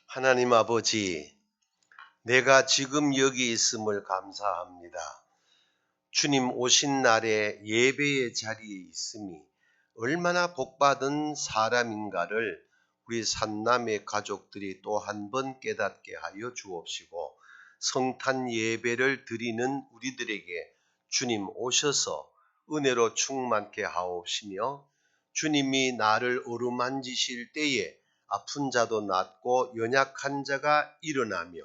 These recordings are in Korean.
하나님 아버지, 내가 지금 여기 있음을 감사합니다. 주님 오신 날에 예배의 자리에 있음이 얼마나 복받은 사람인가를 우리 산남의 가족들이 또 한 번 깨닫게 하여 주옵시고, 성탄 예배를 드리는 우리들에게 주님 오셔서 은혜로 충만케 하옵시며, 주님이 나를 어루만지실 때에 아픈 자도 낫고 연약한 자가 일어나며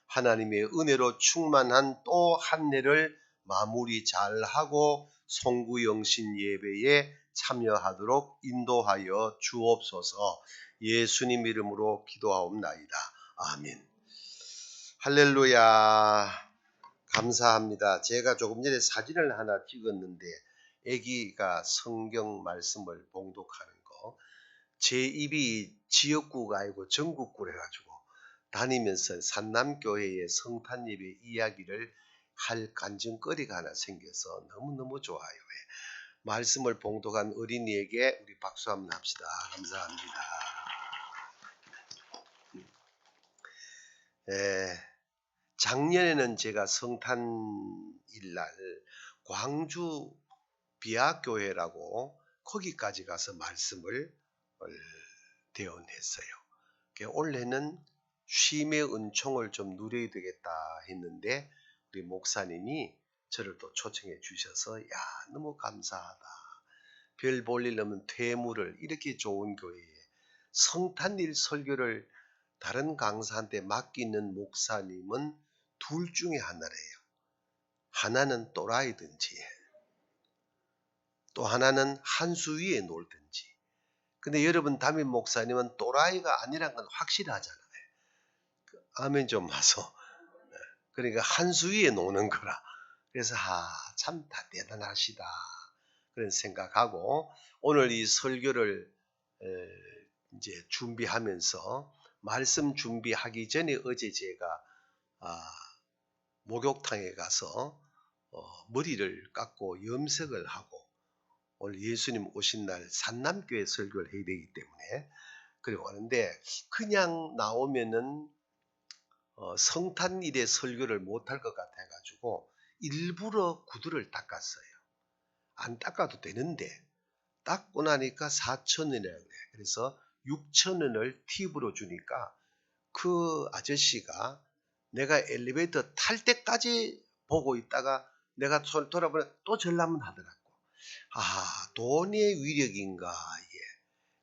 하나님의 은혜로 충만한 또 한 해를 마무리 잘하고 송구영신 예배에 참여하도록 인도하여 주옵소서. 예수님 이름으로 기도하옵나이다. 아멘. 할렐루야. 감사합니다. 제가 조금 전에 사진을 하나 찍었는데 아기가 성경 말씀을 봉독하는 거, 제 입이 지역구가 아니고 전국구래 가지고 다니면서 산남교회의 성탄 예배 이야기를 할 간증거리가 하나 생겨서 너무너무 좋아요. 말씀을 봉독한 어린이에게 우리 박수 한번 합시다. 감사합니다. 작년에는 제가 성탄일날 광주 비아교회라고 거기까지 가서 말씀을 대언했어요. 올해는 쉼의 은총을 좀 누려야 되겠다 했는데 우리 목사님이 저를 또 초청해 주셔서 너무 감사하다. 별 볼 일 없는 퇴무를 이렇게 좋은 교회에 성탄일 설교를 다른 강사한테 맡기는 목사님은 둘 중에 하나래요. 하나는 또라이든지 또 하나는 한 수 위에 놀든지. 근데 여러분 담임 목사님은 또라이가 아니란 건 확실하잖아요. 아멘 좀 하소. 그러니까 한 수 위에 노는 거라. 그래서 참 다 대단하시다 그런 생각하고, 오늘 이 설교를 이제 준비하면서 말씀 준비하기 전에 어제 제가 목욕탕에 가서 머리를 깎고 염색을 하고, 오늘 예수님 오신 날 산남교회 설교를 해야 되기 때문에 그리고 하는데, 그냥 나오면은 성탄일에 설교를 못할 것 같아가지고 일부러 구두를 닦았어요. 안 닦아도 되는데 닦고 나니까 4,000원이라고 그래. 그래서 6,000원을 팁으로 주니까 그 아저씨가 내가 엘리베이터 탈 때까지 보고 있다가 내가 손 돌아보면 또 전라면 하더라고. 돈의 위력인가,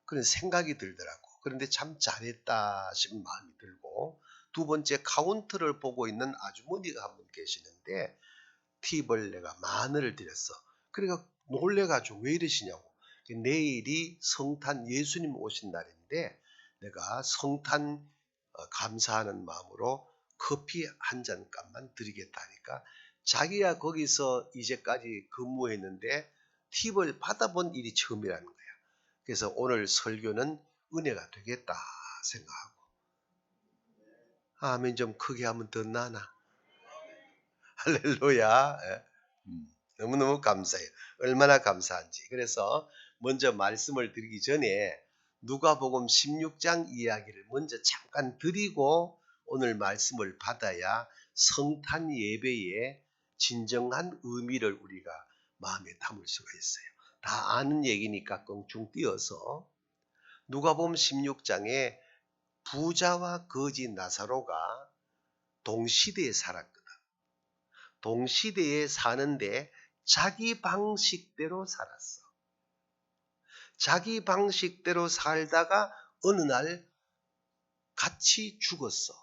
그런 생각이 들더라고. 그런데 참 잘했다 싶은 마음이 들고, 두 번째 카운터를 보고 있는 아주머니가 한 분 계시는데 팁을 내가 10,000원을 드렸어. 그러니까 놀래가지고 왜 이러시냐고. 내일이 성탄 예수님 오신 날인데 내가 성탄 감사하는 마음으로 커피 한 잔 값만 드리겠다니까, 자기야 거기서 이제까지 근무했는데 팁을 받아본 일이 처음이라는 거야. 그래서 오늘 설교는 은혜가 되겠다 생각하고, 아멘 좀 크게 하면 더 나나. 할렐루야. 너무너무 감사해요. 얼마나 감사한지. 그래서 먼저 말씀을 드리기 전에 누가복음 16장 이야기를 먼저 잠깐 드리고 오늘 말씀을 받아야 성탄 예배의 진정한 의미를 우리가 마음에 담을 수가 있어요. 다 아는 얘기니까 껑충 띄어서, 누가복음 16장에 부자와 거지 나사로가 동시대에 살았거든. 동시대에 사는데 자기 방식대로 살았어. 자기 방식대로 살다가 어느 날 같이 죽었어.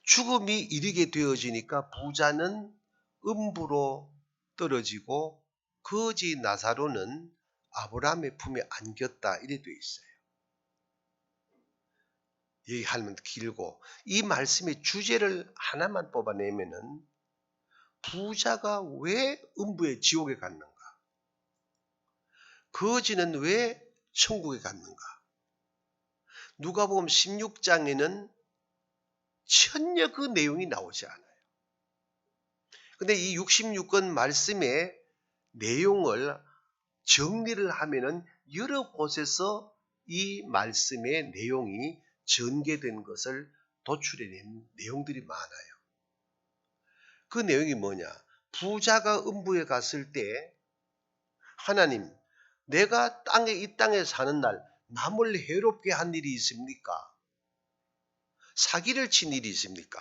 죽음이 이르게 되어지니까 부자는 음부로 떨어지고 거지 나사로는 아브라함의 품에 안겼다, 이래 되어 있어요. 얘기하면 길고, 이 말씀의 주제를 하나만 뽑아내면은 부자가 왜 음부의 지옥에 갔는가? 거지는 왜 천국에 갔는가? 누가복음 16장에는 전혀 그 내용이 나오지 않아요. 근데 이 66권 말씀의 내용을 정리를 하면은 여러 곳에서 이 말씀의 내용이 전개된 것을 도출해낸 내용들이 많아요. 그 내용이 뭐냐? 부자가 음부에 갔을 때 하나님, 내가 이 땅에 사는 날 남을 해롭게 한 일이 있습니까? 사기를 친 일이 있습니까?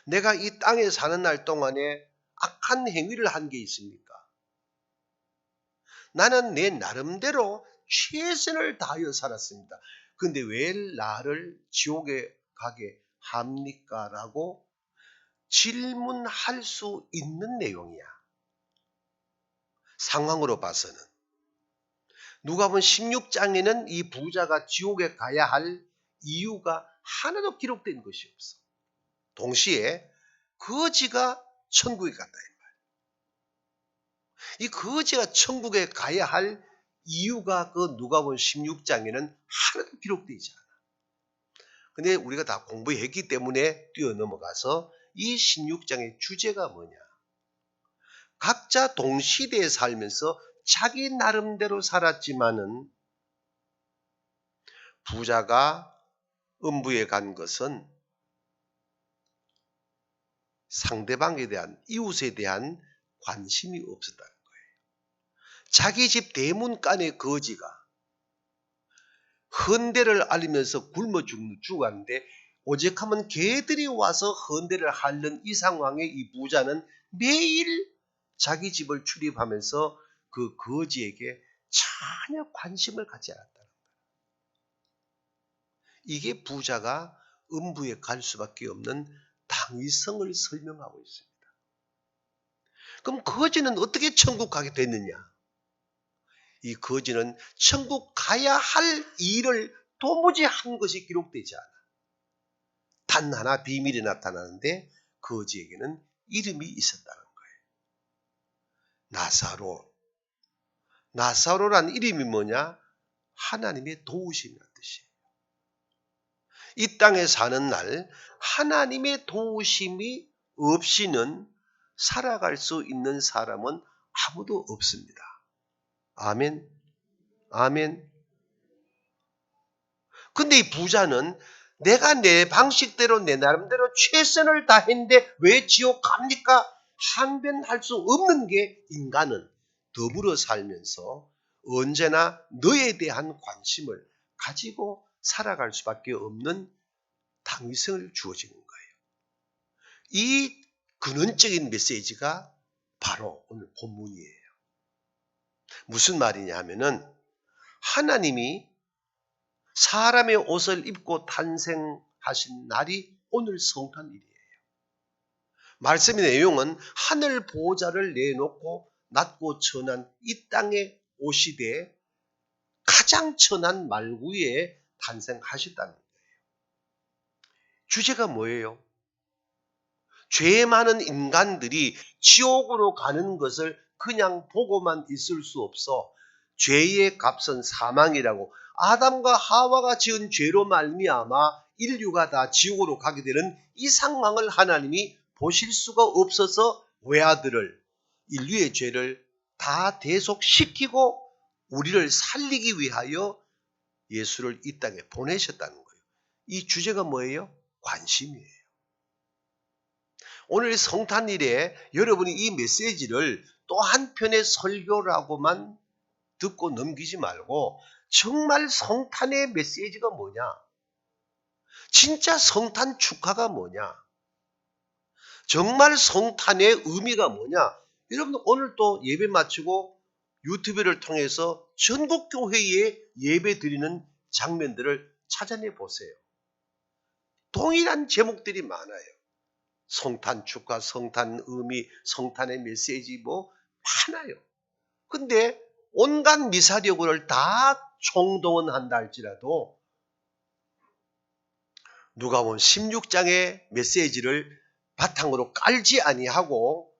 내가 이 땅에 사는 날 동안에 악한 행위를 한 게 있습니까? 나는 내 나름대로 최선을 다하여 살았습니다. 근데 왜 나를 지옥에 가게 합니까? 라고 질문할 수 있는 내용이야. 상황으로 봐서는. 누가복음 16장에는 이 부자가 지옥에 가야 할 이유가 하나도 기록된 것이 없어. 동시에 거지가 천국에 갔다. 이 거지가 천국에 가야 할 이유가 그 누가복음 16장에는 하나도 기록되지 않아. 근데 우리가 다 공부했기 때문에 뛰어넘어가서 이 16장의 주제가 뭐냐? 각자 동시대에 살면서 자기 나름대로 살았지만은 부자가 음부에 간 것은 상대방에 대한, 이웃에 대한 관심이 없었다는 거예요. 자기 집 대문간의 거지가 헌대를 알리면서 굶어 죽었는데 오직하면 개들이 와서 헌대를 하는 이 상황에 이 부자는 매일 자기 집을 출입하면서 그 거지에게 전혀 관심을 갖지 않았다는 거예요. 이게 부자가 음부에 갈 수밖에 없는 당위성을 설명하고 있습니다. 그럼 거지는 어떻게 천국 가게 됐느냐? 이 거지는 천국 가야 할 일을 도무지 한 것이 기록되지 않아. 단 하나 비밀이 나타나는데 거지에게는 이름이 있었다는 거예요. 나사로. 나사로란 이름이 뭐냐? 하나님의 도우심이라는 뜻이에요. 이 땅에 사는 날 하나님의 도우심이 없이는 살아갈 수 있는 사람은 아무도 없습니다. 아멘. 아멘. 근데 이 부자는 내가 내 방식대로 내 나름대로 최선을 다했는데 왜 지옥 갑니까? 항변할 수 없는 게 인간은 더불어 살면서 언제나 너에 대한 관심을 가지고 살아갈 수밖에 없는 당위성을 주어지는 거예요. 이 근원적인 메시지가 바로 오늘 본문이에요. 무슨 말이냐 하면은 하나님이 사람의 옷을 입고 탄생하신 날이 오늘 성탄일이에요. 말씀의 내용은 하늘 보좌를 내놓고 낮고 천한 이 땅에 오시되 가장 천한 말구에 탄생하셨다는 거예요. 주제가 뭐예요? 죄 많은 인간들이 지옥으로 가는 것을 그냥 보고만 있을 수 없어 죄의 값은 사망이라고 아담과 하와가 지은 죄로 말미암아 인류가 다 지옥으로 가게 되는 이 상황을 하나님이 보실 수가 없어서 외아들을 인류의 죄를 다 대속시키고 우리를 살리기 위하여 예수를 이 땅에 보내셨다는 거예요. 이 주제가 뭐예요? 관심이에요. 오늘 성탄일에 여러분이 이 메시지를 또 한편의 설교라고만 듣고 넘기지 말고 정말 성탄의 메시지가 뭐냐? 진짜 성탄 축하가 뭐냐? 정말 성탄의 의미가 뭐냐? 여러분 오늘 또 예배 마치고 유튜브를 통해서 전국 교회에 예배 드리는 장면들을 찾아내 보세요. 동일한 제목들이 많아요. 성탄 축하, 성탄 의미, 성탄의 메시지 많아요. 근데 온갖 미사력을 다 총동원한다 할지라도 누가복음 16장의 메시지를 바탕으로 깔지 아니하고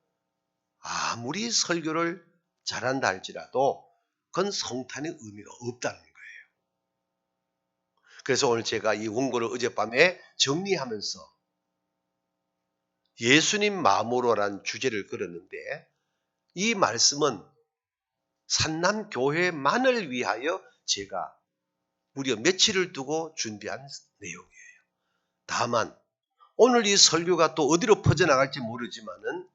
아무리 설교를 잘한다 할지라도 그건 성탄의 의미가 없다는 거예요. 그래서 오늘 제가 이 원고를 어젯밤에 정리하면서 예수님 마음으로라는 주제를 걸었는데 이 말씀은 산남교회만을 위하여 제가 무려 며칠을 두고 준비한 내용이에요. 다만 오늘 이 설교가 또 어디로 퍼져나갈지 모르지만은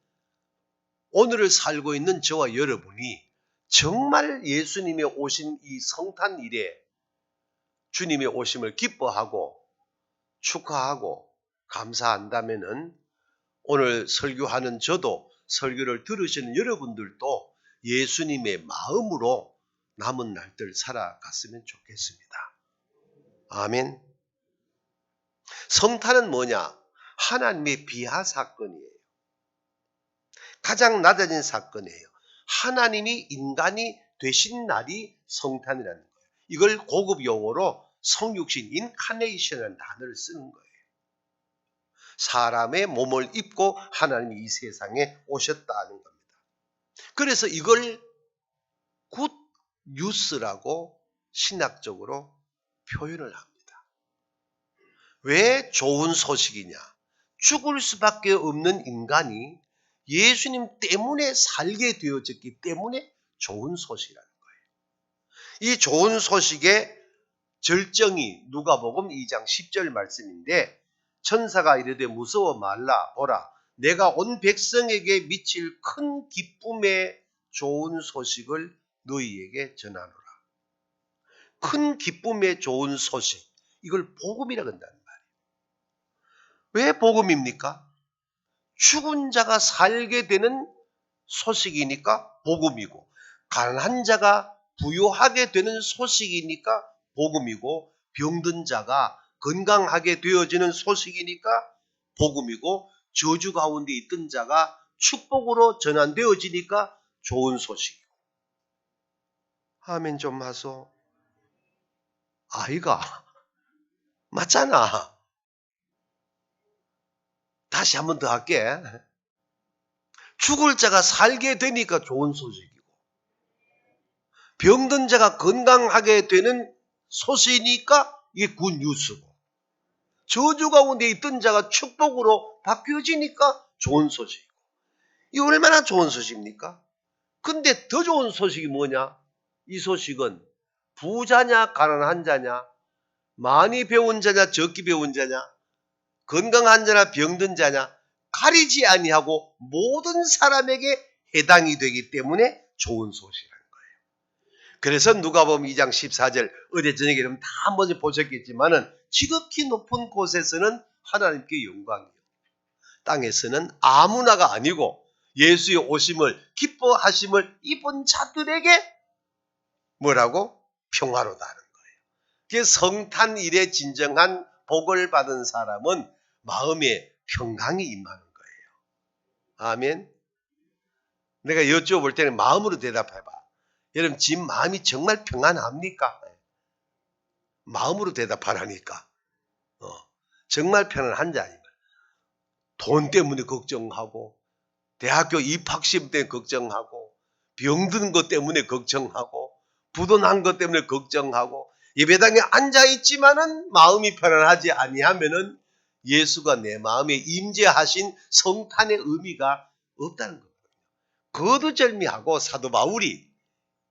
오늘을 살고 있는 저와 여러분이 정말 예수님의 오신 이 성탄일에 주님의 오심을 기뻐하고 축하하고 감사한다면은 오늘 설교하는 저도 설교를 들으시는 여러분들도 예수님의 마음으로 남은 날들 살아갔으면 좋겠습니다. 아멘. 성탄은 뭐냐? 하나님의 비하 사건이에요. 가장 낮아진 사건이에요. 하나님이 인간이 되신 날이 성탄이라는 거예요. 이걸 고급 용어로 성육신 인카네이션이라는 단어를 쓰는 거예요. 사람의 몸을 입고 하나님이 이 세상에 오셨다는 겁니다. 그래서 이걸 굿 뉴스라고 신학적으로 표현을 합니다. 왜 좋은 소식이냐? 죽을 수밖에 없는 인간이 예수님 때문에 살게 되어졌기 때문에 좋은 소식이라는 거예요. 이 좋은 소식의 절정이 누가복음 2장 10절 말씀인데 천사가 이르되 무서워 말라 보라 내가 온 백성에게 미칠 큰 기쁨의 좋은 소식을 너희에게 전하노라. 큰 기쁨의 좋은 소식, 이걸 복음이라고 한다는 말이에요. 왜 복음입니까? 죽은 자가 살게 되는 소식이니까 복음이고, 가난한 자가 부유하게 되는 소식이니까 복음이고, 병든 자가 건강하게 되어지는 소식이니까 복음이고, 저주 가운데 있던 자가 축복으로 전환되어지니까 좋은 소식이고. 아멘 좀 하소. 아이가 맞잖아. 다시 한 번 더 할게. 죽을 자가 살게 되니까 좋은 소식이고, 병든 자가 건강하게 되는 소식이니까 이게 굿 뉴스고, 저주 가운데 있던 자가 축복으로 바뀌어지니까 좋은 소식이고. 이 얼마나 좋은 소식입니까? 근데 더 좋은 소식이 뭐냐? 이 소식은 부자냐 가난한 자냐, 많이 배운 자냐 적게 배운 자냐, 건강한 자나 병든 자냐 가리지 아니하고 모든 사람에게 해당이 되기 때문에 좋은 소식이라는 거예요. 그래서 누가복음 2장 14절 어제 저녁에 여러분 다 한 번씩 보셨겠지만은 지극히 높은 곳에서는 하나님께 영광이요, 땅에서는 아무나가 아니고 예수의 오심을 기뻐하심을 입은 자들에게 뭐라고? 평화로다는 거예요. 그 성탄일에 진정한 복을 받은 사람은 마음에 평강이 임하는 거예요. 아멘. 내가 여쭤볼 때는 마음으로 대답해봐. 여러분 지금 마음이 정말 평안합니까? 마음으로 대답하라니까. 정말 편안한지 아니면 돈 때문에 걱정하고, 대학교 입학시험 때문에 걱정하고, 병든 것 때문에 걱정하고, 부도난 것 때문에 걱정하고, 예배당에 앉아있지만은 마음이 편안하지 아니하면은 예수가 내 마음에 임재하신 성탄의 의미가 없다는 거예요. 거두절미하고 사도 바울이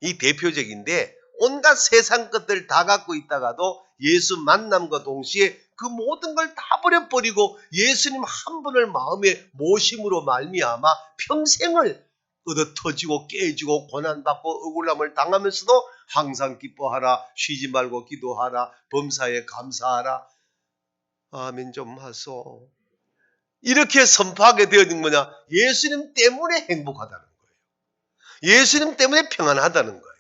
이 대표적인데, 온갖 세상 것들 다 갖고 있다가도 예수 만남과 동시에 그 모든 걸 다 버려버리고 예수님 한 분을 마음에 모심으로 말미암아 평생을 얻어터지고 깨지고 고난받고 억울함을 당하면서도 항상 기뻐하라, 쉬지 말고 기도하라, 범사에 감사하라. 아멘 좀 하소. 이렇게 선포하게 되어진 뭐냐? 예수님 때문에 행복하다는 거예요. 예수님 때문에 평안하다는 거예요.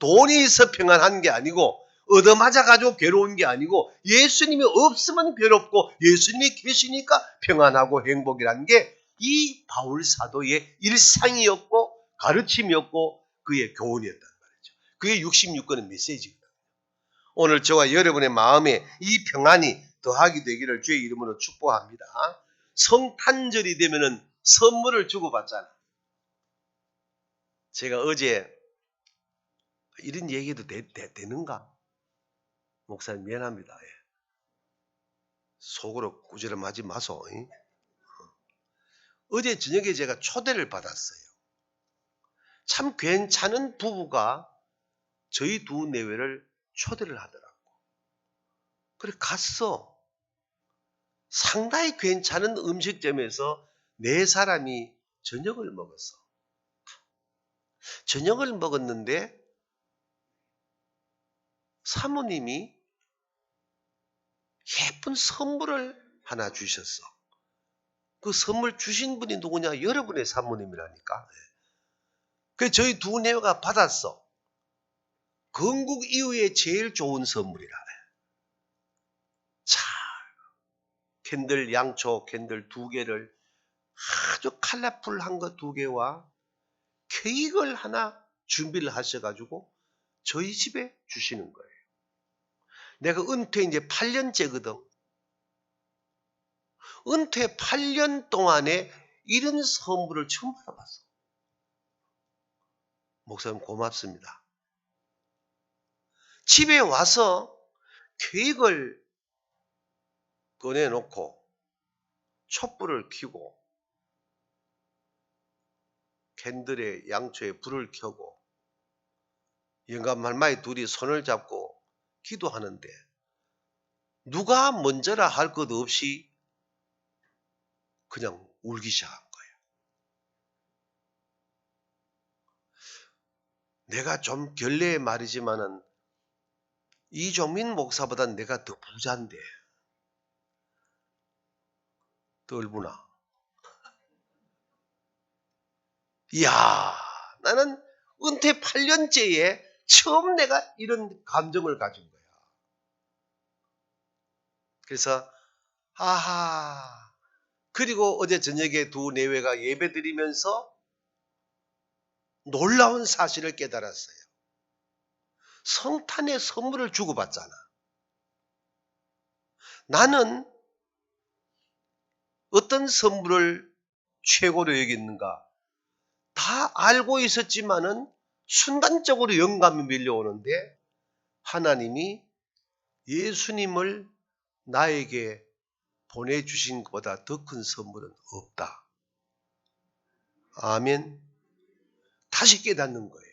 돈이 있어 평안한 게 아니고, 얻어맞아가지고 괴로운 게 아니고, 예수님이 없으면 괴롭고 예수님이 계시니까 평안하고 행복이라는 게 이 바울 사도의 일상이었고 가르침이었고 그의 교훈이었단 말이죠. 그게 66권의 메시지입니다. 오늘 저와 여러분의 마음에 이 평안이 더하게 되기를 주의 이름으로 축복합니다. 성탄절이 되면은 선물을 주고받잖아. 제가 어제 이런 얘기도 되는가? 목사님 미안합니다. 속으로 꾸지람하지 마소. 어제 저녁에 제가 초대를 받았어요. 참 괜찮은 부부가 저희 두 내외를 초대를 하더라고. 그래 갔어. 상당히 괜찮은 음식점에서 네 사람이 저녁을 먹었어. 저녁을 먹었는데 사모님이 예쁜 선물을 하나 주셨어. 그 선물 주신 분이 누구냐? 여러분의 사모님이라니까. 그래서 저희 두 내외가 받았어. 건국 이후에 제일 좋은 선물이라. 자, 캔들 양초 캔들 2개를 아주 컬러풀한 거 2개와 케이크를 하나 준비를 하셔가지고 저희 집에 주시는 거예요. 내가 은퇴 이제 8년째거든. 은퇴 8년 동안에 이런 선물을 처음 받아봤어. 목사님 고맙습니다. 집에 와서 케이크를 꺼내놓고 촛불을 켜고 캔들에 양초에 불을 켜고 영감 할머니 둘이 손을 잡고 기도하는데 누가 먼저라 할 것 없이 그냥 울기 시작한 거예요. 내가 좀 결례의 말이지만은 이종민 목사보다 내가 더 부자인데 떨구나. 이야, 나는 은퇴 8년째에 처음 내가 이런 감정을 가진 거야. 그래서 아하. 그리고 어제 저녁에 두 내외가 예배 드리면서 놀라운 사실을 깨달았어요. 성탄의 선물을 주고받잖아. 나는 어떤 선물을 최고로 여겼는가? 다 알고 있었지만은 순간적으로 영감이 밀려오는데 하나님이 예수님을 나에게 보내주신 것보다 더 큰 선물은 없다. 아멘. 다시 깨닫는 거예요.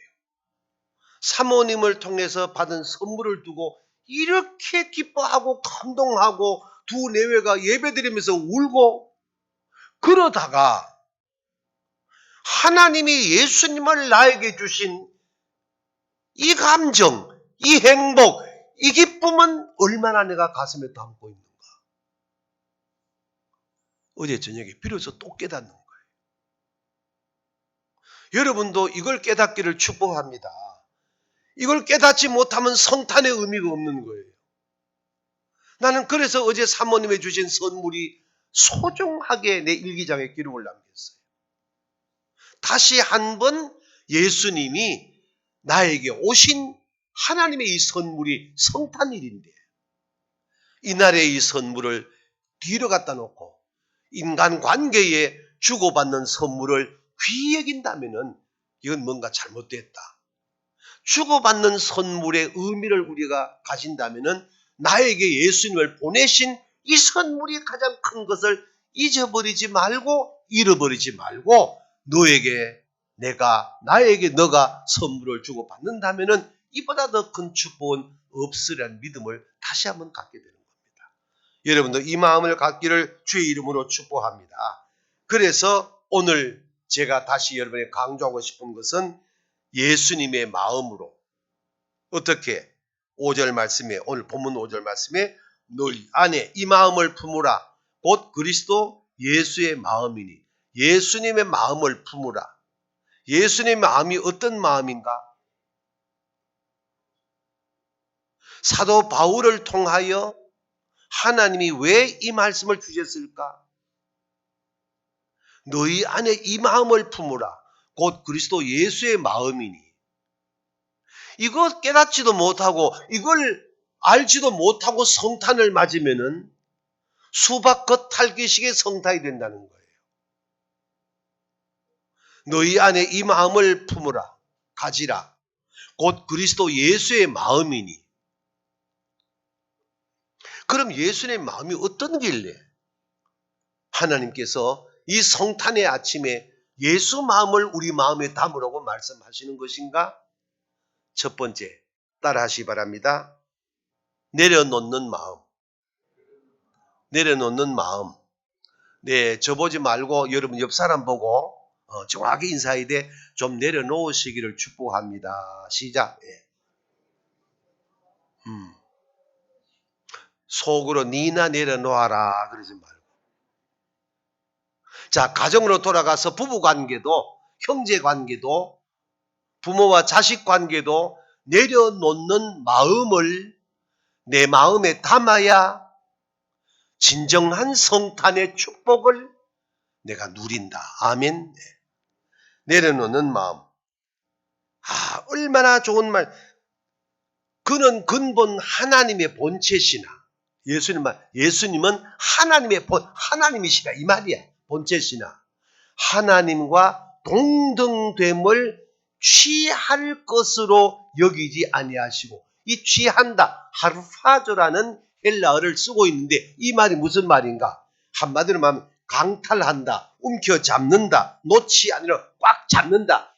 사모님을 통해서 받은 선물을 두고 이렇게 기뻐하고 감동하고 두 내외가 예배드리면서 울고 그러다가 하나님이 예수님을 나에게 주신 이 감정, 이 행복, 이 기쁨은 얼마나 내가 가슴에 담고 있는가. 어제 저녁에 비로소 또 깨닫는 거예요. 여러분도 이걸 깨닫기를 축복합니다. 이걸 깨닫지 못하면 성탄의 의미가 없는 거예요. 나는 그래서 어제 사모님이 주신 선물이 소중하게 내 일기장에 기록을 남겼어요. 다시 한번 예수님이 나에게 오신 하나님의 이 선물이 성탄일인데 이날의 이 선물을 뒤로 갖다 놓고 인간관계에 주고받는 선물을 귀히 여긴다면 이건 뭔가 잘못됐다. 주고받는 선물의 의미를 우리가 가진다면 나에게 예수님을 보내신 이 선물이 가장 큰 것을 잊어버리지 말고 잃어버리지 말고 너에게 나에게 너가 선물을 주고받는다면 이보다 더 큰 축복은 없으리라는 믿음을 다시 한번 갖게 되는 겁니다. 여러분도 이 마음을 갖기를 주의 이름으로 축복합니다. 그래서 오늘 제가 다시 여러분에게 강조하고 싶은 것은 예수님의 마음으로 어떻게 5절 말씀에 오늘 본문 5절 말씀에 너희 안에 이 마음을 품으라 곧 그리스도 예수의 마음이니 예수님의 마음을 품으라. 예수님의 마음이 어떤 마음인가? 사도 바울을 통하여 하나님이 왜 이 말씀을 주셨을까? 너희 안에 이 마음을 품으라. 곧 그리스도 예수의 마음이니. 이거 깨닫지도 못하고 이걸 알지도 못하고 성탄을 맞으면은 수박 겉핥기식의 성탄이 된다는 거예요. 너희 안에 이 마음을 품으라. 가지라. 곧 그리스도 예수의 마음이니. 그럼 예수님의 마음이 어떤 길래 하나님께서 이 성탄의 아침에 예수 마음을 우리 마음에 담으라고 말씀하시는 것인가? 첫 번째, 따라하시기 바랍니다. 내려놓는 마음. 내려놓는 마음. 네, 저 보지 말고 여러분 옆 사람 보고 정확히 인사해야 돼. 좀 내려놓으시기를 축복합니다. 시작. 예. 속으로 니나 내려놓아라 그러지 말고. 자, 가정으로 돌아가서 부부 관계도, 형제 관계도, 부모와 자식 관계도 내려놓는 마음을 내 마음에 담아야 진정한 성탄의 축복을 내가 누린다. 아멘. 내려놓는 마음. 얼마나 좋은 말. 그는 근본 하나님의 본체시나. 예수님은 하나님이시다. 이 말이야. 본체시나. 하나님과 동등됨을 취할 것으로 여기지 아니하시고, 이 취한다. 하르파조라는 헬라어를 쓰고 있는데 이 말이 무슨 말인가? 한마디로 말하면 강탈한다, 움켜잡는다, 놓지 아니라 꽉 잡는다.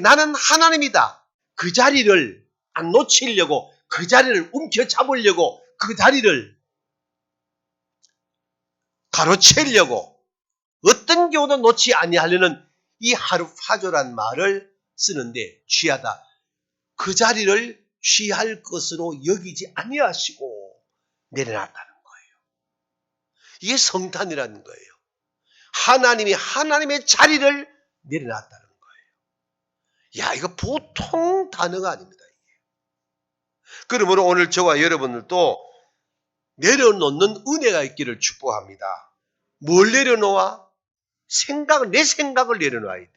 나는 하나님이다. 그 자리를 안 놓치려고, 그 자리를 움켜잡으려고, 그 자리를 가로채려고 어떤 경우도 놓지 아니하려는 이 하르파조란 말을 쓰는데, 취하다. 그 자리를 취할 것으로 여기지 아니하시고 내려놨다는 거예요. 이게 성탄이라는 거예요. 하나님이 하나님의 자리를 내려놨다는 거예요. 야, 이거 보통 단어가 아닙니다. 그러므로 오늘 저와 여러분들도 내려놓는 은혜가 있기를 축복합니다. 뭘 내려놓아? 내 생각을 내려놔야 돼.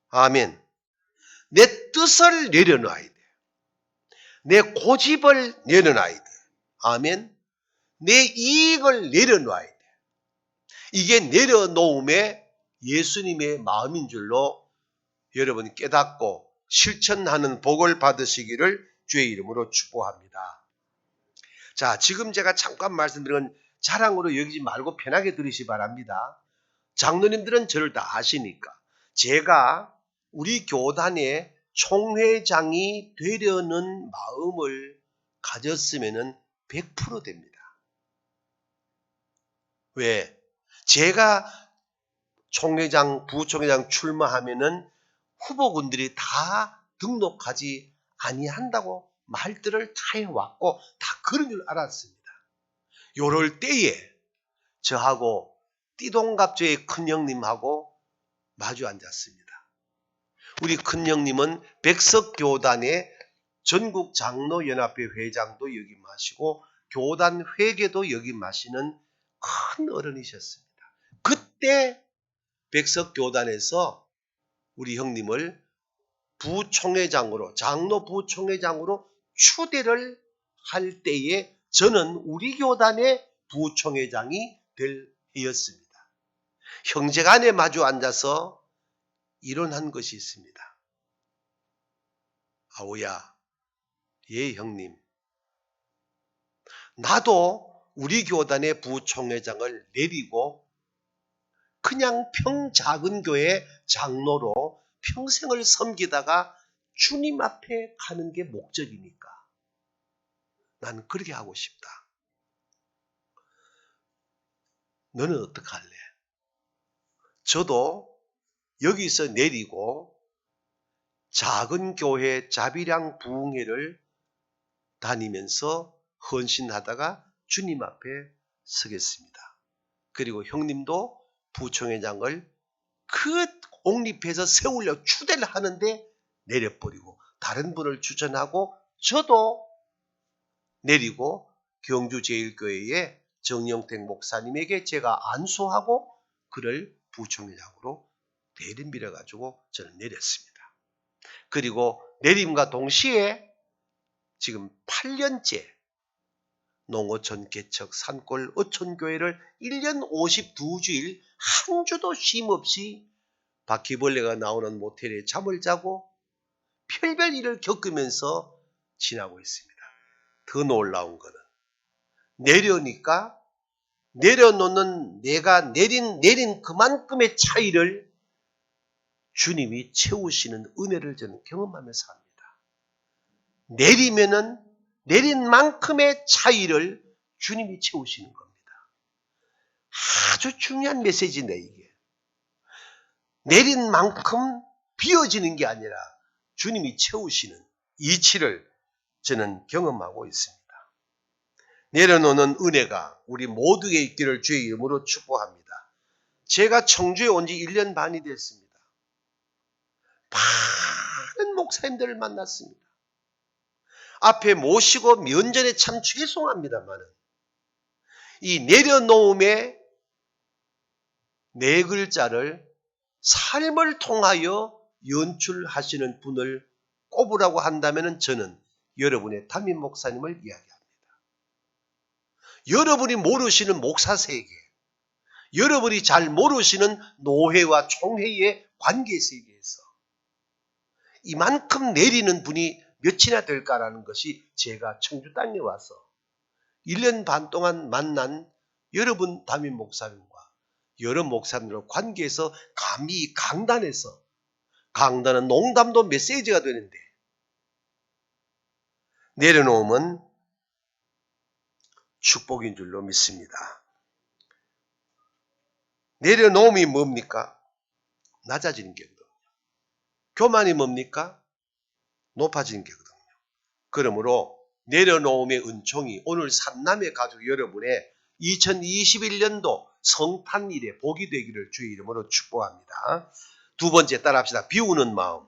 아멘. 내 뜻을 내려놔야 돼. 내 고집을 내려놔야 돼. 아멘. 내 이익을 내려놔야 돼. 이게 내려놓음의 예수님의 마음인 줄로 여러분 깨닫고 실천하는 복을 받으시기를 주의 이름으로 축복합니다. 자, 지금 제가 잠깐 말씀드린 건 자랑으로 여기지 말고 편하게 들으시기 바랍니다. 장로님들은 저를 다 아시니까. 제가 우리 교단의 총회장이 되려는 마음을 가졌으면 100% 됩니다. 왜? 제가 총회장, 부총회장 출마하면은 후보군들이 다 등록하지 아니한다고 말들을 다 해왔고 다 그런 줄 알았습니다. 요럴 때에 저하고 띠동갑조의 큰형님하고 마주 앉았습니다. 우리 큰형님은 백석교단의 전국장로연합회 회장도 역임하시고 교단 회계도 역임하시는 큰 어른이셨습니다. 그때 백석교단에서 우리 형님을 부총회장으로, 장로 부총회장으로 추대를 할 때에 저는 우리 교단의 부총회장이 될 해였습니다. 형제간에 마주 앉아서 이론한 것이 있습니다. 아우야, 예 형님, 나도 우리 교단의 부총회장을 내리고 그냥 작은 교회 장로로 평생을 섬기다가 주님 앞에 가는 게 목적이니까 난 그렇게 하고 싶다. 너는 어떡할래? 저도 여기서 내리고 작은 교회 자비량 부흥회를 다니면서 헌신하다가 주님 앞에 서겠습니다. 그리고 형님도 부총회장을 그 옥립해서 세우려고 추대를 하는데 내려버리고 다른 분을 추천하고 저도 내리고 경주제일교회의 정영택 목사님에게 제가 안수하고 그를 부총회장으로 내림밀어가지고 저는 내렸습니다. 그리고 내림과 동시에 지금 8년째 농어촌 개척 산골 어촌교회를 1년 52주일 한 주도 쉼없이 바퀴벌레가 나오는 모텔에 잠을 자고 별별 일을 겪으면서 지나고 있습니다. 더 놀라운 거는 내려니까 내려놓는 내가 내린 그만큼의 차이를 주님이 채우시는 은혜를 저는 경험하면서 합니다. 내리면은 내린 만큼의 차이를 주님이 채우시는 겁니다. 아주 중요한 메시지인데 이게. 내린 만큼 비워지는 게 아니라 주님이 채우시는 이치를 저는 경험하고 있습니다. 내려놓는 은혜가 우리 모두에게 있기를 주의 이름으로 축복합니다. 제가 청주에 온 지 1년 반이 됐습니다. 많은 목사님들을 만났습니다. 앞에 모시고 면전에 참 죄송합니다만은 이 내려놓음의 네 글자를 삶을 통하여 연출하시는 분을 꼽으라고 한다면 저는 여러분의 담임 목사님을 이야기합니다. 여러분이 모르시는 목사 세계, 여러분이 잘 모르시는 노회와 총회의 관계 세계에서 이만큼 내리는 분이 몇이나 될까라는 것이 제가 청주 땅에 와서 1년 반 동안 만난 여러분 담임 목사님과 여러 목사님들과 관계에서 감히 강단은 농담도 메시지가 되는데 내려놓음은 축복인 줄로 믿습니다. 내려놓음이 뭡니까? 낮아지는 게거든요. 교만이 뭡니까? 높아지는 게거든요. 그러므로 내려놓음의 은총이 오늘 산남의 가족 여러분의 2021년도 성탄일에 복이 되기를 주의 이름으로 축복합니다. 두 번째 따라합시다. 비우는 마음.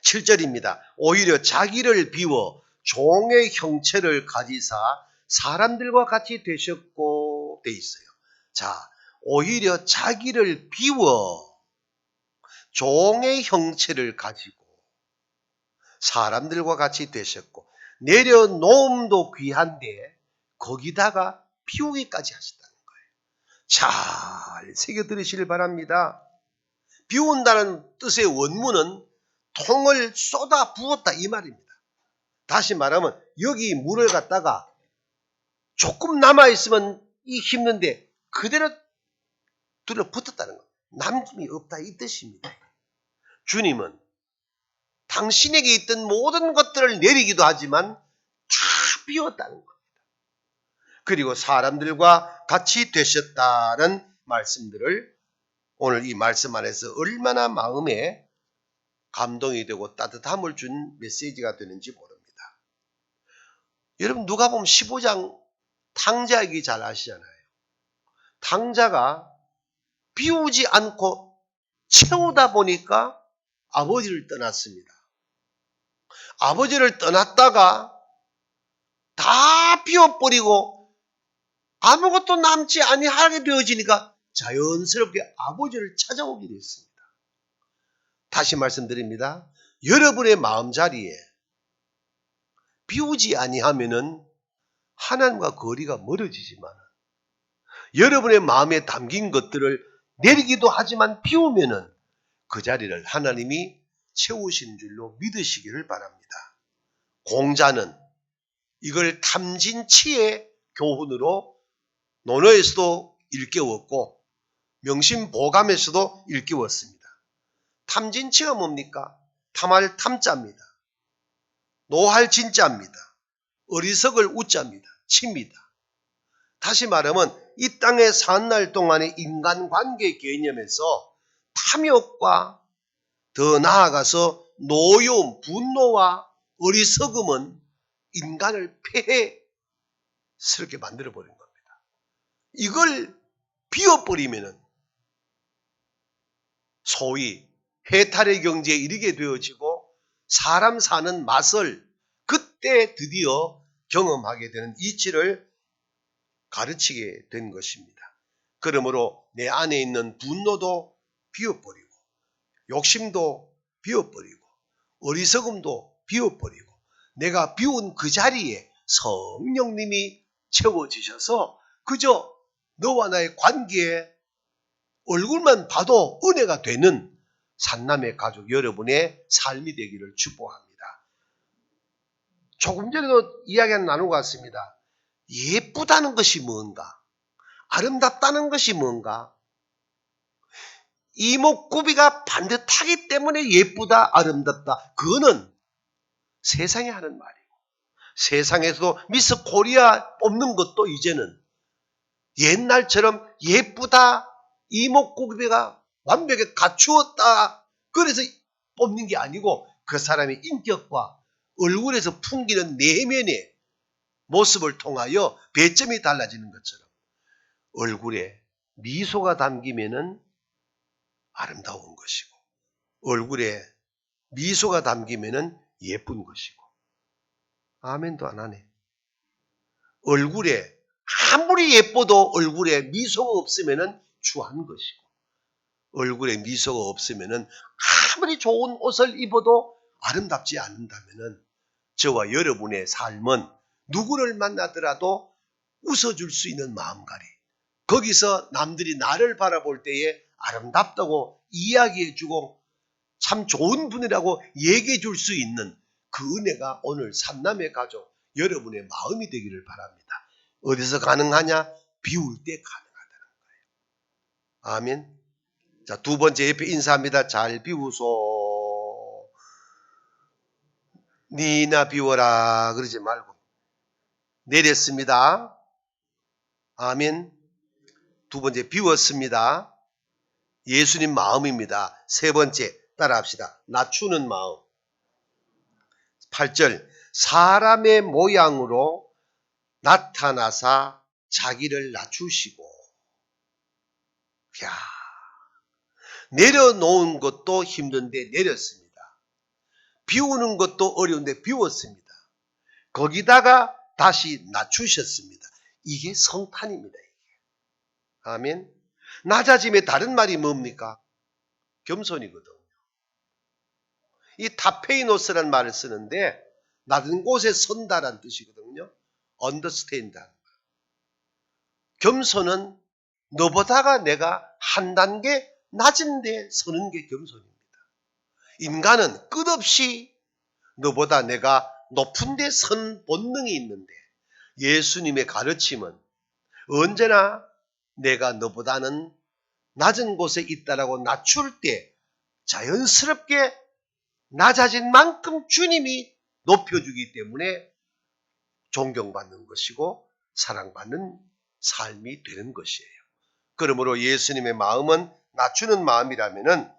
7절입니다. 오히려 자기를 비워 종의 형체를 가지사 사람들과 같이 되셨고 돼 있어요. 자, 오히려 자기를 비워 종의 형체를 가지고 사람들과 같이 되셨고 내려놓음도 귀한데 거기다가 비우기까지 하셨다는 거예요. 잘 새겨 들으시길 바랍니다. 비운다는 뜻의 원문은 통을 쏟아 부었다 이 말입니다. 다시 말하면 여기 물을 갖다가 조금 남아있으면 이 힘든데 그대로 들어붙었다는 것. 남김이 없다 이 뜻입니다. 주님은 당신에게 있던 모든 것들을 내리기도 하지만 다 비웠다는 겁니다. 그리고 사람들과 같이 되셨다는 말씀들을 오늘 이 말씀 안에서 얼마나 마음에 감동이 되고 따뜻함을 준 메시지가 되는지 모릅니다. 여러분 누가복음 15장 탕자 얘기 잘 아시잖아요. 탕자가 비우지 않고 채우다 보니까 아버지를 떠났습니다. 아버지를 떠났다가 다 비워버리고 아무것도 남지 아니하게 되어지니까 자연스럽게 아버지를 찾아오게 됐습니다. 다시 말씀드립니다. 여러분의 마음자리에 비우지 아니하면은 하나님과 거리가 멀어지지만 여러분의 마음에 담긴 것들을 내리기도 하지만 비우면은 그 자리를 하나님이 채우신 줄로 믿으시기를 바랍니다. 공자는 이걸 탐진치의 교훈으로 논어에서도 일깨웠고 명심보감에서도 일깨웠습니다. 탐진치가 뭡니까? 탐할 탐자입니다. 노할 진자입니다. 어리석을 우자입니다. 치입니다. 다시 말하면 이 땅에 사는 날 동안의 인간관계 개념에서 탐욕과 더 나아가서 노여움, 분노와 어리석음은 인간을 폐해스럽게 만들어버린 겁니다. 이걸 비워버리면은 소위 해탈의 경지에 이르게 되어지고 사람 사는 맛을 그때 드디어 경험하게 되는 이치를 가르치게 된 것입니다. 그러므로 내 안에 있는 분노도 비워버리고 욕심도 비워버리고 어리석음도 비워버리고 내가 비운 그 자리에 성령님이 채워지셔서 그저 너와 나의 관계에 얼굴만 봐도 은혜가 되는 산남의 가족 여러분의 삶이 되기를 축복합니다. 조금 전에도 이야기를 나누고 왔습니다. 예쁘다는 것이 뭔가? 아름답다는 것이 뭔가? 이목구비가 반듯하기 때문에 예쁘다, 아름답다. 그거는 세상이 하는 말이고 세상에서도 미스 코리아 뽑는 것도 이제는 옛날처럼 예쁘다, 이목구비가 완벽하게 갖추었다, 그래서 뽑는 게 아니고 그 사람의 인격과 얼굴에서 풍기는 내면의 모습을 통하여 배점이 달라지는 것처럼 얼굴에 미소가 담기면은 아름다운 것이고 얼굴에 미소가 담기면은 예쁜 것이고. 아멘도 안 하네. 얼굴에 아무리 예뻐도 얼굴에 미소가 없으면은 추한 것이고 얼굴에 미소가 없으면은 아무리 좋은 옷을 입어도 아름답지 않는다면은 저와 여러분의 삶은 누구를 만나더라도 웃어줄 수 있는 마음가림, 거기서 남들이 나를 바라볼 때에 아름답다고 이야기해주고 참 좋은 분이라고 얘기해줄 수 있는 그 은혜가 오늘 삼남의 가족 여러분의 마음이 되기를 바랍니다. 어디서 가능하냐? 비울 때 가능하다는 거예요. 아멘. 자, 두 번째 옆에 인사합니다. 잘 비우소. 니나 비워라 그러지 말고 내렸습니다. 아멘. 두 번째 비웠습니다. 예수님 마음입니다. 세 번째 따라합시다. 낮추는 마음. 8절 사람의 모양으로 나타나사 자기를 낮추시고. 야, 내려놓은 것도 힘든데 내렸습니다. 비우는 것도 어려운데 비웠습니다. 거기다가 다시 낮추셨습니다. 이게 성탄입니다. 이게. 아멘. 낮아짐의 다른 말이 뭡니까? 겸손이거든요. 이 타페이노스라는 말을 쓰는데 낮은 곳에 선다라는 뜻이거든요. understand. 겸손은 너보다가 내가 한 단계 낮은 데 서는 게 겸손입니다. 인간은 끝없이 너보다 내가 높은 데 선 본능이 있는데 예수님의 가르침은 언제나 내가 너보다는 낮은 곳에 있다라고 낮출 때 자연스럽게 낮아진 만큼 주님이 높여주기 때문에 존경받는 것이고 사랑받는 삶이 되는 것이에요. 그러므로 예수님의 마음은 낮추는 마음이라면은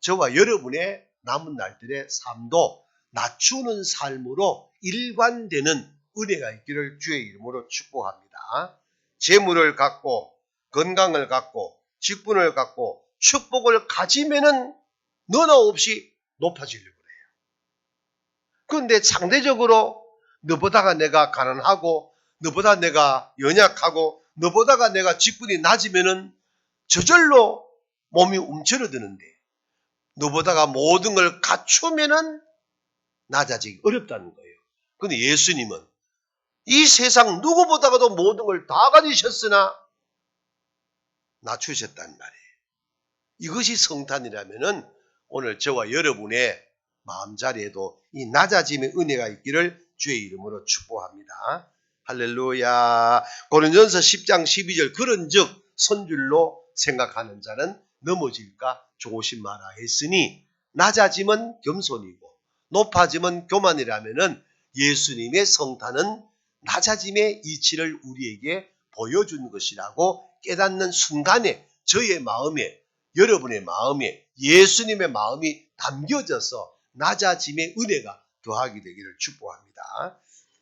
저와 여러분의 남은 날들의 삶도 낮추는 삶으로 일관되는 은혜가 있기를 주의 이름으로 축복합니다. 재물을 갖고 건강을 갖고 직분을 갖고 축복을 가지면은 너나 없이 높아지려고 해요. 그런데 상대적으로 너보다가 내가 가난하고 너보다 내가 연약하고 너보다가 내가 직분이 낮으면은 저절로 몸이 움츠러드는데 너보다가 모든 걸 갖추면은 낮아지기 어렵다는 거예요. 그런데 예수님은 이 세상 누구보다가도 모든 걸 다 가지셨으나 낮추셨단 말이에요. 이것이 성탄이라면은 오늘 저와 여러분의 마음자리에도 이 낮아짐의 은혜가 있기를 주의 이름으로 축복합니다. 할렐루야. 고린전서 10장 12절 그런즉 선줄로 생각하는 자는 넘어질까 조심하라 했으니 낮아짐은 겸손이고 높아짐은 교만이라면은 예수님의 성탄은 낮아짐의 이치를 우리에게 보여준 것이라고 깨닫는 순간에 저의 마음에 여러분의 마음에 예수님의 마음이 담겨져서 낮아짐의 은혜가 더하게 되기를 축복합니다.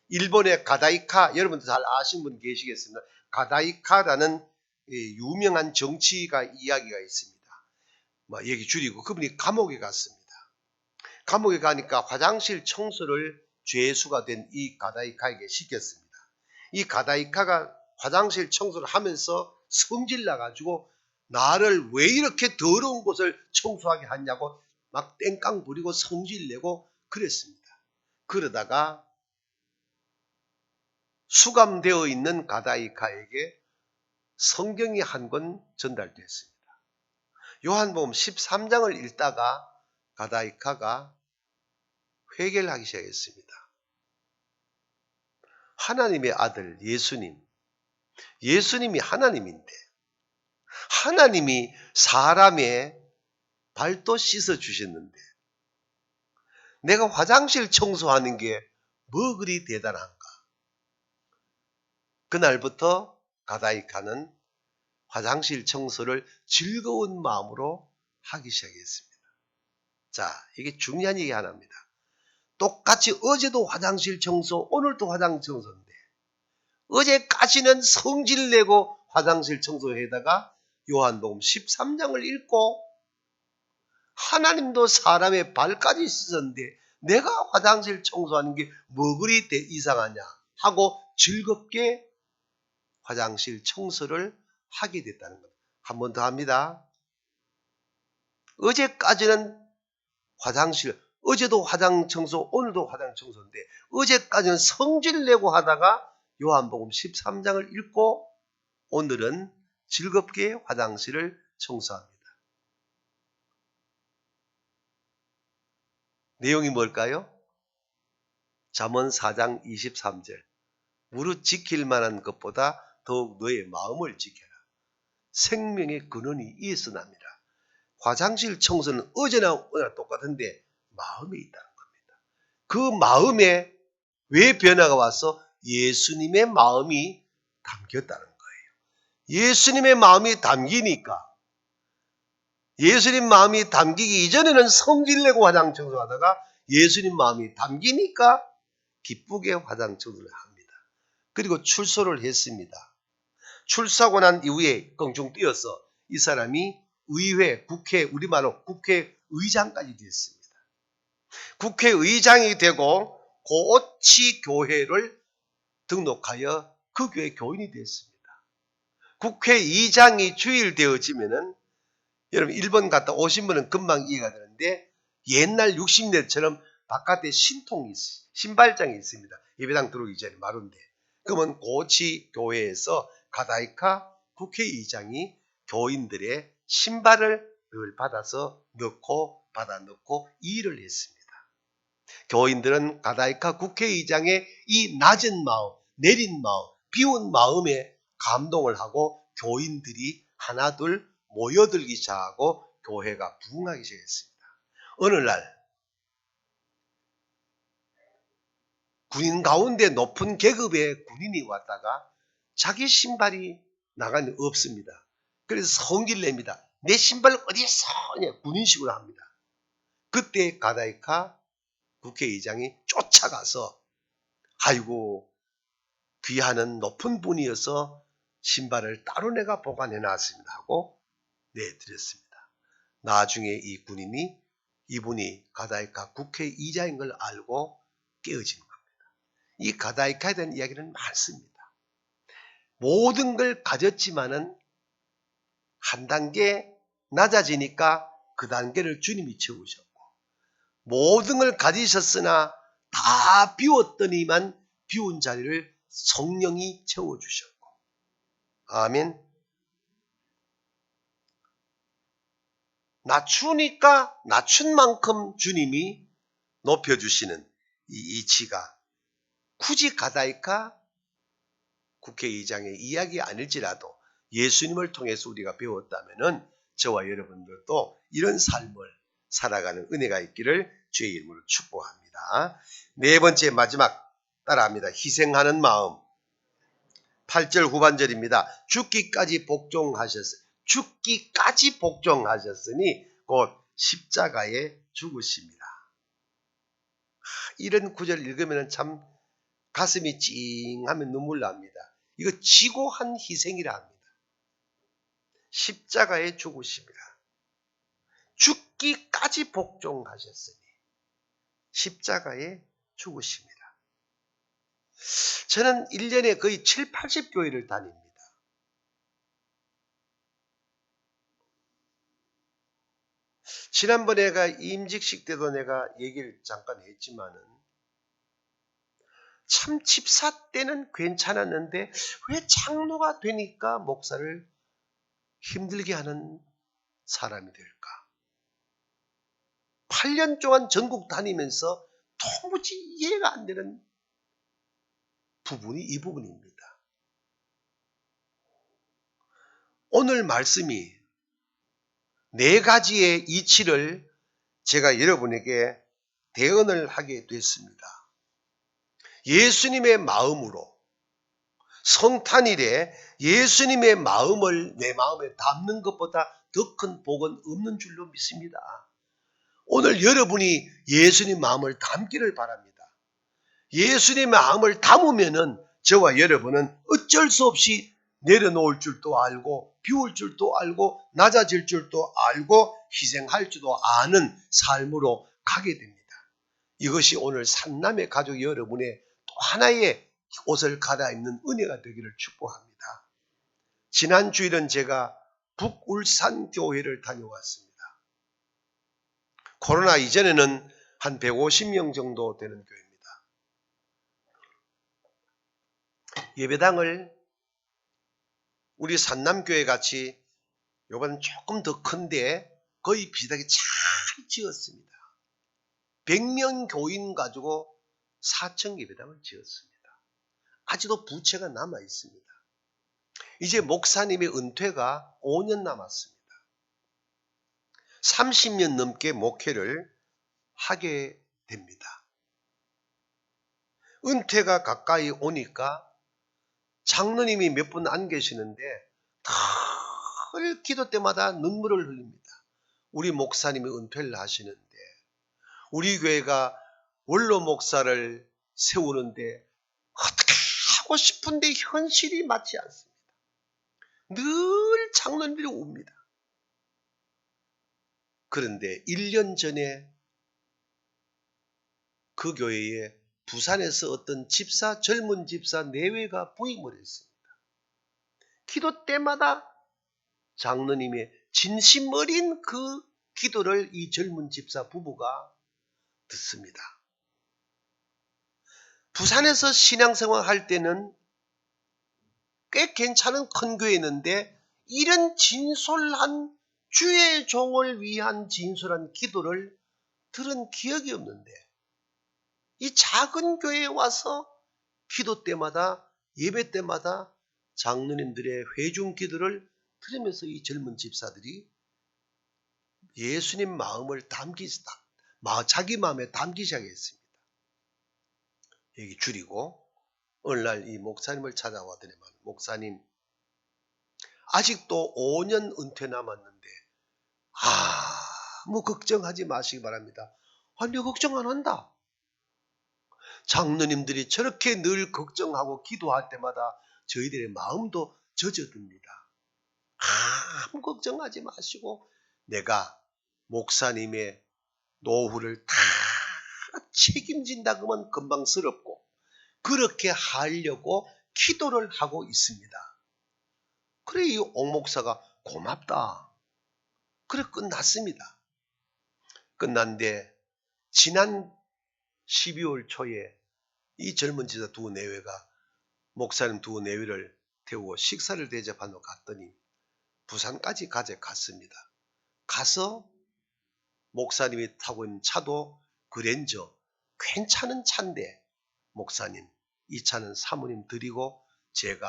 일본의 가다이카 여러분들 잘 아시는 분 계시겠습니다. 가다이카라는 유명한 정치가 이야기가 있습니다. 얘기 줄이고 그분이 감옥에 갔습니다. 감옥에 가니까 화장실 청소를 죄수가 된 이 가다이카에게 시켰습니다. 이 가다이카가 화장실 청소를 하면서 성질나 가지고 나를 왜 이렇게 더러운 곳을 청소하게 하냐고 막 땡깡 부리고 성질내고 그랬습니다. 그러다가 수감되어 있는 가다이카에게 성경이 한 권 전달됐습니다. 요한복음 13장을 읽다가 가다이카가 회개를 하기 시작했습니다. 하나님의 아들 예수님이 하나님인데 하나님이 사람의 발도 씻어 주셨는데 내가 화장실 청소하는 게 뭐 그리 대단한가? 그날부터 가다이카는 화장실 청소를 즐거운 마음으로 하기 시작했습니다. 자, 이게 중요한 얘기 하나입니다. 똑같이 어제도 화장실 청소, 오늘도 화장실 청소인데 어제까지는 성질 내고 화장실 청소에다가 요한복음 13장을 읽고 하나님도 사람의 발까지 씻었는데 내가 화장실 청소하는 게 뭐 그리 이상하냐 하고 즐겁게 화장실 청소를 하게 됐다는 것. 한 번 더 합니다. 어제까지는 어제도 화장 청소, 오늘도 화장 청소인데 어제까지는 성질 내고 하다가 요한복음 13장을 읽고 오늘은 즐겁게 화장실을 청소합니다. 내용이 뭘까요? 잠언 4장 23절. 무릇 지킬 만한 것보다 더욱 너의 마음을 지켜라. 생명의 근원이 이에서 납니다. 화장실 청소는 어제나 오늘 똑같은데 마음이 있다는 겁니다. 그 마음에 왜 변화가 와서 예수님의 마음이 담겼다는 거예요. 예수님의 마음이 담기니까 예수님 마음이 담기기 이전에는 성질내고 화장 청소하다가 예수님 마음이 담기니까 기쁘게 화장 청소를 합니다. 그리고 출소를 했습니다. 출소하고 난 이후에 껑충 뛰어서 이 사람이 의회, 국회, 우리말로 국회의장까지 됐습니다. 국회의장이 되고 고치 교회를 등록하여 그 교회 교인이 됐습니다. 국회의장이 주일되어지면은 여러분 일본 갔다 오신 분은 금방 이해가 되는데 옛날 60년대처럼 바깥에 신통이 있어요. 신발장이 있습니다. 예배당 들어오기 전에 마루인데 그러면 고치 교회에서 가다이카 국회의장이 교인들의 신발을 늘 받아서 받아 넣고 일을 했습니다. 교인들은 가다이카 국회의장의 이 낮은 마음, 내린 마음, 비운 마음에 감동을 하고 교인들이 하나둘 모여들기 시작하고 교회가 부흥하기 시작했습니다. 어느 날 군인 가운데 높은 계급의 군인이 왔다가 자기 신발이 나가는 없습니다. 그래서 성질 냅니다. 내 신발 어디에 있어? 군인식으로 합니다. 그때 가다이카 국회의장이 쫓아가서 아이고 귀하는 높은 분이어서 신발을 따로 내가 보관해 놨습니다 하고 내드렸습니다. 나중에 이 군인이 이분이 가다이카 국회의장인 걸 알고 깨어진 겁니다. 이 가다이카에 대한 이야기는 많습니다. 모든 걸 가졌지만은 한 단계 낮아지니까 그 단계를 주님이 채우셨고 모든 걸 가지셨으나 다 비웠더니만 비운 자리를 성령이 채워주셨고 아멘. 낮추니까 낮춘 만큼 주님이 높여주시는 이 이치가 굳이 가다이카 국회의장의 이야기 아닐지라도 예수님을 통해서 우리가 배웠다면은 저와 여러분들도 이런 삶을 살아가는 은혜가 있기를 주의 이름으로 축복합니다. 네 번째 마지막 따라합니다. 희생하는 마음. 8절 후반절입니다. 죽기까지 복종하셨으니 죽기까지 복종하셨으니 곧 십자가에 죽으십니다. 이런 구절 읽으면 참 가슴이 찡하면 눈물 납니다. 이거 지고한 희생이라 합니다. 십자가에 죽으십니다. 죽기까지 복종하셨으니 십자가에 죽으십니다. 저는 1년에 거의 7, 80교회를 다닙니다. 지난번에 내가 임직식 때도 내가 얘기를 잠깐 했지만은 참 집사 때는 괜찮았는데 왜 장로가 되니까 목사를 힘들게 하는 사람이 될까? 8년 동안 전국 다니면서 도무지 이해가 안 되는 부분이 이 부분입니다. 오늘 말씀이 네 가지의 이치를 제가 여러분에게 대언을 하게 됐습니다. 예수님의 마음으로 성탄일에 예수님의 마음을 내 마음에 담는 것보다 더 큰 복은 없는 줄로 믿습니다. 오늘 여러분이 예수님 마음을 담기를 바랍니다. 예수님의 마음을 담으면은 저와 여러분은 어쩔 수 없이 내려놓을 줄도 알고 비울 줄도 알고 낮아질 줄도 알고 희생할 줄도 아는 삶으로 가게 됩니다. 이것이 오늘 산남의 가족 여러분의 또 하나의 옷을 갈아입는 은혜가 되기를 축복합니다. 지난 주일은 제가 북울산 교회를 다녀왔습니다. 코로나 이전에는 한 150명 정도 되는 교회입니다. 예배당을 우리 산남교회 같이 요번은 조금 더 큰데 거의 비슷하게 잘 지었습니다. 100명 교인 가지고 4층 예배당을 지었습니다. 아직도 부채가 남아 있습니다. 이제 목사님의 은퇴가 5년 남았습니다. 30년 넘게 목회를 하게 됩니다. 은퇴가 가까이 오니까 장로님이 몇 분 안 계시는데 늘 기도 때마다 눈물을 흘립니다. 우리 목사님이 은퇴를 하시는데 우리 교회가 원로 목사를 세우는데 어떻게 하고 싶은데 현실이 맞지 않습니다. 늘 장로님들이 옵니다. 그런데 1년 전에 그 교회에 부산에서 어떤 집사, 젊은 집사 내외가 부임을 했습니다. 기도 때마다 장로님의 진심 어린 그 기도를 이 젊은 집사 부부가 듣습니다. 부산에서 신앙생활 할 때는 꽤 괜찮은 큰 교회였는데 이런 진솔한 주의 종을 위한 진솔한 기도를 들은 기억이 없는데 이 작은 교회에 와서 기도 때마다 예배 때마다 장로님들의 회중 기도를 들으면서 이 젊은 집사들이 예수님 마음을 자기 마음에 담기 시작했습니다. 여기 줄이고 어느 날 이 목사님을 찾아와더니만 목사님 아직도 5년 은퇴 남았는데 아무 걱정하지 마시기 바랍니다. 아니 걱정 안 한다. 장로님들이 저렇게 늘 걱정하고 기도할 때마다 저희들의 마음도 젖어듭니다. 아무 걱정하지 마시고 내가 목사님의 노후를 다 책임진다 그러면 금방스럽고 그렇게 하려고 기도를 하고 있습니다. 그래 이 옥목사가 고맙다. 그래 끝났습니다. 끝난데 지난 12월 초에 이 젊은 지사 두 내외가 목사님 두 내외를 태우고 식사를 대접하러 갔더니 부산까지 갔습니다. 가서 목사님이 타고 있는 차도 그랜저 괜찮은 차인데 목사님 이 차는 사모님 드리고 제가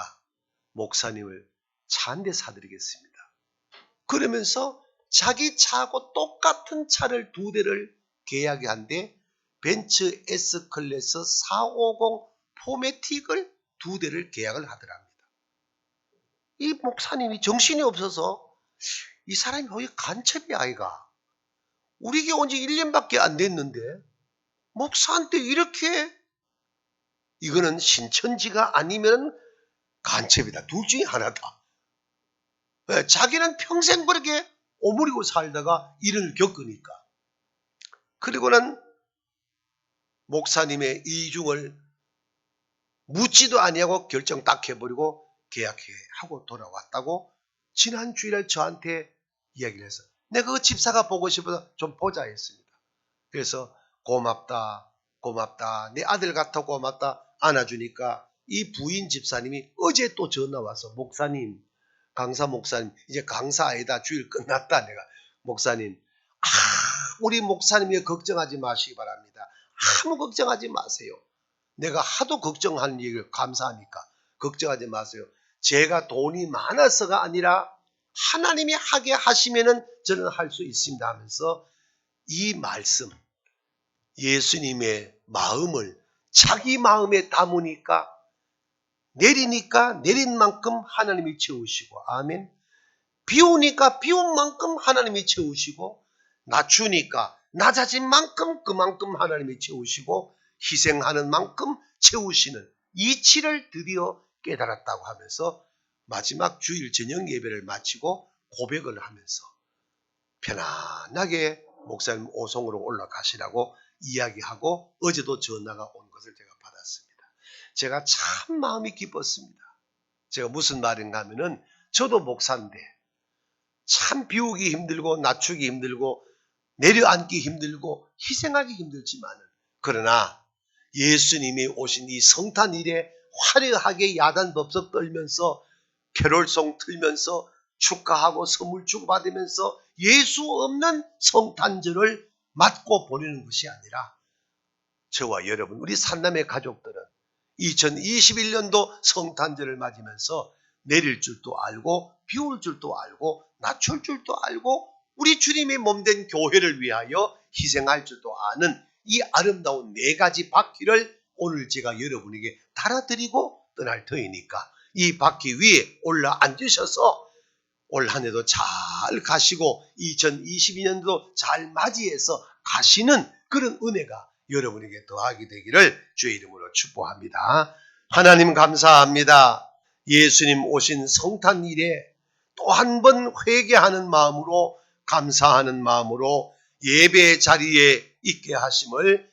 목사님을 차 한 대 사드리겠습니다. 그러면서 자기 차하고 똑같은 차를 두 대를 계약한데 벤츠 S클래스 450 포매틱을 두 대를 계약을 하더랍니다. 이 목사님이 정신이 없어서 이 사람이 거의 간첩이 아이가 우리 교회 온 지 1년밖에 안 됐는데 목사한테 이렇게 이거는 신천지가 아니면 간첩이다. 둘 중에 하나다. 왜? 자기는 평생 그렇게 오므리고 살다가 이를 겪으니까. 그리고는 목사님의 이중을 묻지도 아니하고 결정 딱 해버리고 계약하고 돌아왔다고 지난 주일에 저한테 이야기를 해서 내가 그 집사가 보고 싶어서 좀 보자 했습니다. 그래서 고맙다 내 아들 같아 고맙다 안아주니까 이 부인 집사님이 어제 또 전화 와서 목사님 강사 목사님 이제 강사 아니다 주일 끝났다 내가 목사님 우리 목사님이 걱정하지 마시기 바랍니다. 아무 걱정하지 마세요. 내가 하도 걱정하는 얘기를 감사하니까 걱정하지 마세요. 제가 돈이 많아서가 아니라 하나님이 하게 하시면은 저는 할 수 있습니다 하면서 이 말씀 예수님의 마음을 자기 마음에 담으니까 내리니까 내린 만큼 하나님이 채우시고, 아멘. 비우니까 비운 만큼 하나님이 채우시고, 낮추니까 낮아진 만큼 그만큼 하나님이 채우시고, 희생하는 만큼 채우시는 이치를 드디어 깨달았다고 하면서 마지막 주일 저녁 예배를 마치고 고백을 하면서 편안하게 목사님 오송으로 올라가시라고 이야기하고 어제도 전화가 온 것을 제가 받았습니다. 제가 참 마음이 기뻤습니다. 제가 무슨 말인가 하면은 저도 목사인데 참 비우기 힘들고 낮추기 힘들고 내려앉기 힘들고 희생하기 힘들지만은, 그러나 예수님이 오신 이 성탄일에 화려하게 야단법석 떨면서 캐롤송 틀면서 축하하고 선물 주고받으면서 예수 없는 성탄절을 맞고 보내는 것이 아니라 저와 여러분, 우리 산남의 가족들은 2021년도 성탄절을 맞으면서 내릴 줄도 알고 비울 줄도 알고 낮출 줄도 알고 우리 주님의 몸된 교회를 위하여 희생할 줄도 아는 이 아름다운 네 가지 바퀴를 오늘 제가 여러분에게 달아드리고 떠날 터이니까 이 바퀴 위에 올라 앉으셔서 올 한 해도 잘 가시고 2022년도 잘 맞이해서 가시는 그런 은혜가 여러분에게 더하게 되기를 주의 이름으로 축복합니다. 하나님 감사합니다. 예수님 오신 성탄일에 또 한 번 회개하는 마음으로, 감사하는 마음으로 예배 자리에 있게 하심을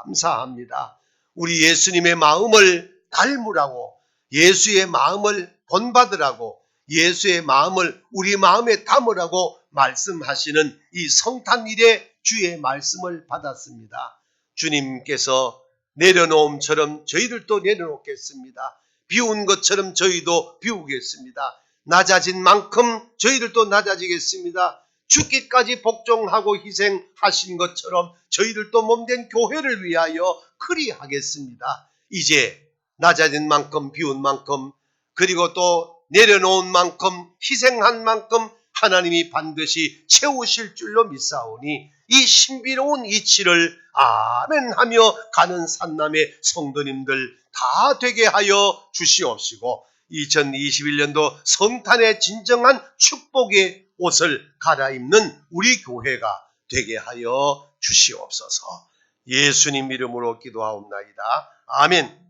감사합니다. 우리 예수님의 마음을 닮으라고, 예수의 마음을 본받으라고, 예수의 마음을 우리 마음에 담으라고 말씀하시는 이 성탄일에 주의 말씀을 받았습니다. 주님께서 내려놓음처럼 저희들도 내려놓겠습니다. 비운 것처럼 저희도 비우겠습니다. 낮아진 만큼 저희들도 낮아지겠습니다. 죽기까지 복종하고 희생하신 것처럼 저희들도 몸된 교회를 위하여 그리하겠습니다. 이제 낮아진 만큼 비운 만큼 그리고 또 내려놓은 만큼 희생한 만큼 하나님이 반드시 채우실 줄로 믿사오니 이 신비로운 이치를 아멘하며 가는 산남의 성도님들 다 되게 하여 주시옵시고 2021년도 성탄의 진정한 축복의 옷을 갈아입는 우리 교회가 되게 하여 주시옵소서. 예수님 이름으로 기도하옵나이다. 아멘.